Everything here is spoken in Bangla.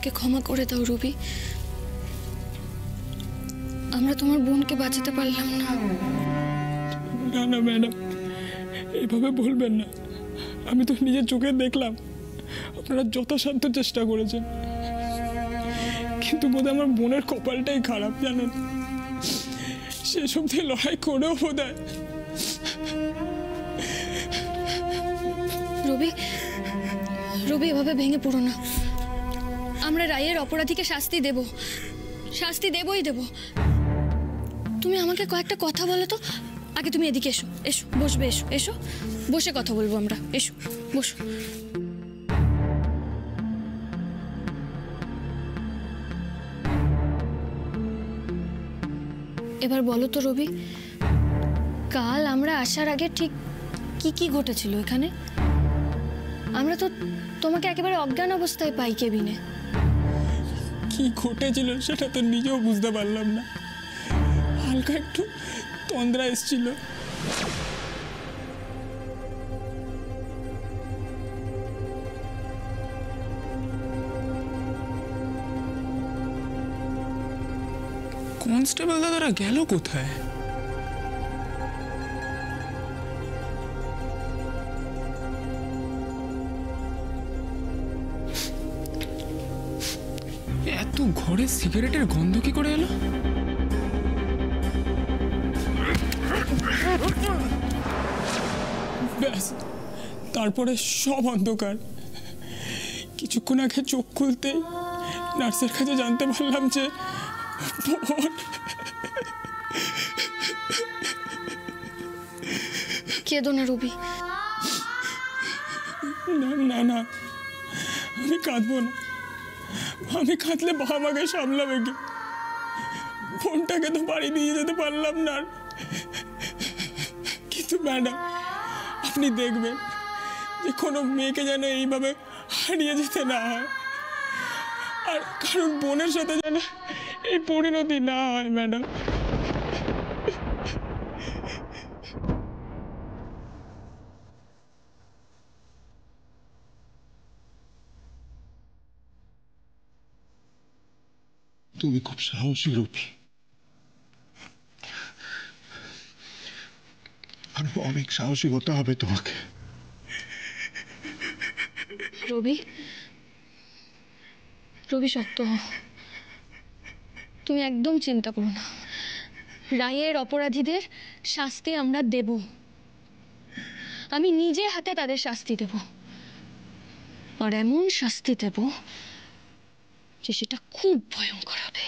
আমাকে ক্ষমা করে দাও রবি। আমরা তোমার বোনকে বাঁচাতে পারলাম না। না না ম্যাডাম, এইভাবে বলবেন না। আমি তো নিজের চোখে দেখলাম আপনারা যথাসাধ্য চেষ্টা করেছেন, কিন্তু বোধহয় আমার বোনের কপালটাই খারাপ জানেন। সেসব দিয়ে লড়াই করেও বোধহয়। রবি, রবি এভাবে ভেঙে পড়ো না। আমরা রায়ের অপরাধীকে শাস্তি দেব, শাস্তি দেবই দেব। তুমি আমাকে কয়েকটা কথা বলো তো। আগে তুমি এদিকে এসো, এসো বসবে, এসো এসো বসে কথা বলবো আমরা। এসো বসো। এবার বলো তো রবি, কাল আমরা আসার আগে ঠিক কি কি ঘটেছিল এখানে? আমরা তো তোমাকে একেবারে অজ্ঞান অবস্থায় পাই কেবিনে। কি ঘটেছিল সেটা তো নিজেও বুঝতে পারলাম না। হালকা একটু তন্দ্রা এসেছিল। কনস্টেবল দাদারা গেল কোথায়? এত ঘরে সিগারেটের গন্ধ কি করে এলো? ব্যাস, তারপরে সব অন্ধকার। কিছুক্ষণ আগে চোখ খুলতে নার্সের কাছে জানতে পারলাম যে কেঁদো না রবি। না না না, আমি কাঁদবো না। আমি কাঁদলে বাবা আমাকে সামলাবে কি? ফোনটাকে তো বাড়ি নিয়ে যেতে পারলাম না। কিন্তু ম্যাডাম, আপনি দেখবেন যে কোনো মেয়েকে যেন এইভাবে হারিয়ে যেতে না হয়, আর কারণ বোনের সাথে যেন এই পরিণতি না হয় ম্যাডাম। তুমি খুব সাহসী রূপী, আরো অনেক সাহসী হতে হবে তোমাকে। রবি, রবি শক্ত হও। তুমি একদম চিন্তা করো না। রায়ের অপরাধীদের শাস্তি আমরা দেব। আমি নিজে হাতে তাদের শাস্তি দেব, আর এমন শাস্তি দেব যে সেটা খুব ভয়ঙ্কর হবে।